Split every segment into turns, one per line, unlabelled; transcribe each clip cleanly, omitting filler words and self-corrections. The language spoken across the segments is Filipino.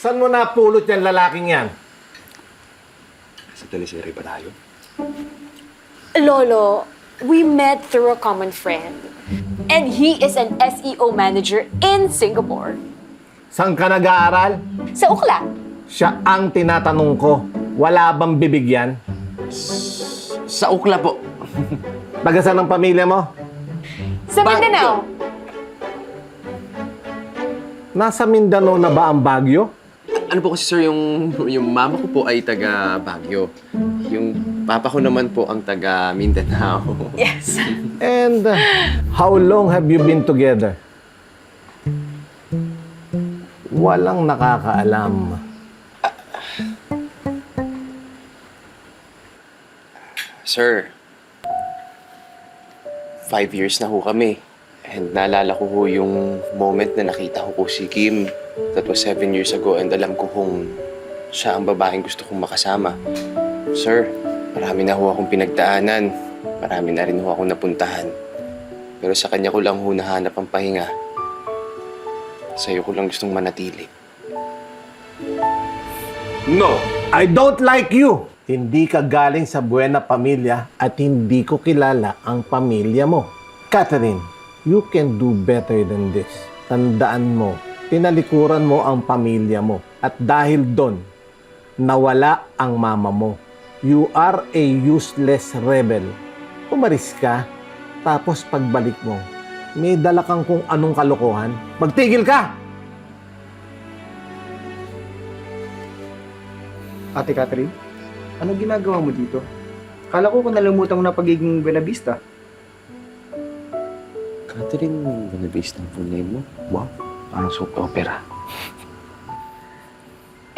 Saan mo napulot yan lalaking yan?
Sa teleserye pa tayo.
Lolo, we met through a common friend. And he is an SEO manager in Singapore.
Saan ka nag-aaral?
Sa Ukla.
Siya ang tinatanong ko. Wala bang bibig yan?
Sa Ukla po.
Taga saan ang pamilya mo?
Sa Mindanao.
Nasa Mindanao na ba ang Baguio?
Ano po kasi sir, yung mama ko po ay taga Baguio. Yung papa ko naman po ang taga Mindanao.
Yes.
And how long have you been together? Walang nakakaalam.
Sir, 5 years na ho kami. And naalala ko ho yung moment na nakita ko po si Kim. That was 7 years ago and alam ko kung siya ang babaeng gusto kong makasama. Sir, marami na ho akong pinagdaanan. Marami na rin ho akong napuntahan. Pero sa kanya ko lang ho nahanap ang pahinga. Sa'yo ko lang gustong manatili.
No, I don't like you. Hindi ka galing sa buena pamilya at hindi ko kilala ang pamilya mo. Catherine, you can do better than this. Tandaan mo, tinalikuran mo ang pamilya mo. At dahil doon, nawala ang mama mo. You are a useless rebel. Umalis ka, tapos pagbalik mo, may dala kang kung anong kalokohan. Magtigil ka!
Ate Catherine, anong ginagawa mo dito? Kala ko kung nalimutan mo na pagiging Buenavista.
Catherine, Buenavista ang full name mo? Wow, parang soap opera.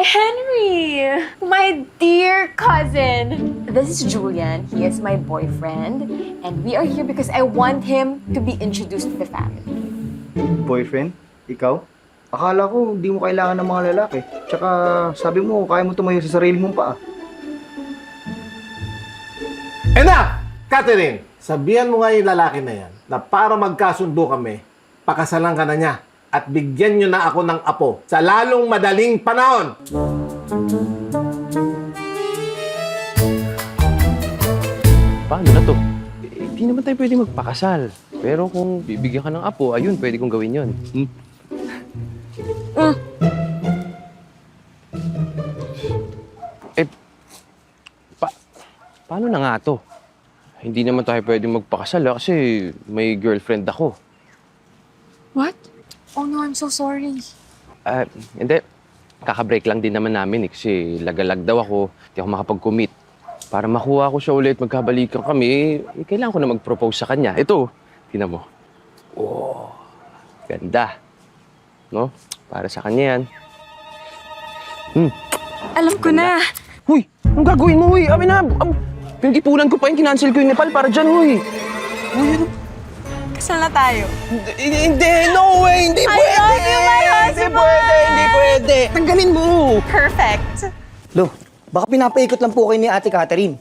Henry, my dear cousin. This is Julian. He is my boyfriend. And we are here because I want him to be introduced to the family.
Boyfriend? Ikaw? Akala ko hindi mo kailangan ng mga lalaki. Tsaka sabi mo, kaya mo tumayo sa sarili mong paa.
Enough! Catherine, sabihan mo nga yung lalaki na yan na para magkasundo kami, pakasalan ka na niya at bigyan niyo na ako ng apo sa lalong madaling panahon.
Paano na to? Hindi naman tayo pwede magpakasal. Pero kung bibigyan ka ng apo, ayun, pwede kong gawin yun. Eh, paano na nga to? Hindi naman tayo pwede magpakasal kasi may girlfriend ako.
What? Oh no, I'm so sorry.
Hindi. Kaka-break lang din naman namin kasi lagalag daw ako. Hindi ako makapag-commit. Para makuha ko siya ulit, magkabalikan kami, kailangan ko na mag-propose sa kanya. Ito, tingnan mo. Oh, ganda. No? Para sa kanya yan.
Alam ko na.
Huy! Anong gagawin mo, huy? Amin na! Pinag-ipunan ko pa yung kinancel ko yung Nepal para dyan, huy! Huy, ano?
Kasal na tayo.
Hindi! No way! Hindi pwede!
love you, my husband!
Hindi pwede! Hindi pwede! Tanggalin mo!
Perfect.
Lo, baka pinapaikot lang po kayo ni Ate Catherine.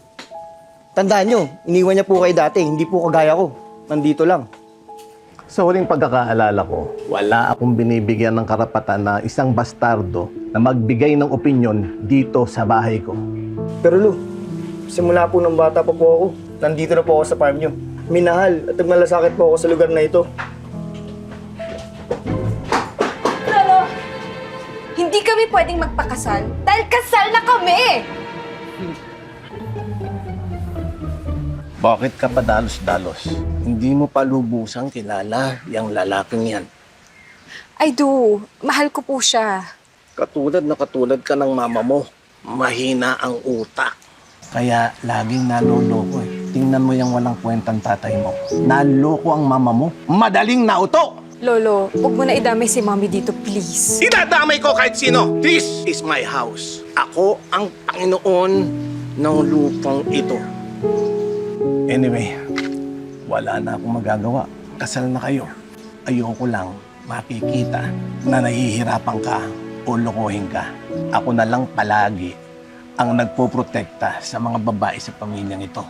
Tandaan nyo, iniwan niya po kayo dati, hindi po kagaya ko. Nandito lang.
Sa huling pagkakaalala ko, wala akong binibigyan ng karapatan na isang bastardo na magbigay ng opinyon dito sa bahay ko.
Pero Lo, simula po ng bata pa po ako, nandito na po ako sa farm nyo. Minahal at nagmalasakit po ako sa lugar na ito.
Lolo, hindi kami pwedeng magpakasal dahil kasal na kami!
Bakit ka pa dalos-dalos? Hindi mo pa lubusang kilala yung lalaking yan.
I do. Mahal ko po siya.
Katulad na katulad ka ng mama mo. Mahina ang utak. Kaya laging naloloko eh. Tingnan mo yung walang kwentang tatay mo. Naloko ang mama mo. Madaling nauto!
Lolo, huwag mo na idamay si Mommy dito, please.
Idadamay ko kahit sino. This is my house. Ako ang Panginoon ng lupang ito. Anyway, wala na akong magagawa. Kasal na kayo. Ayoko lang makikita na nahihirapan ka o lokohin ka. Ako na lang palagi ang nagpoprotekta sa mga babae sa pamilyang ito.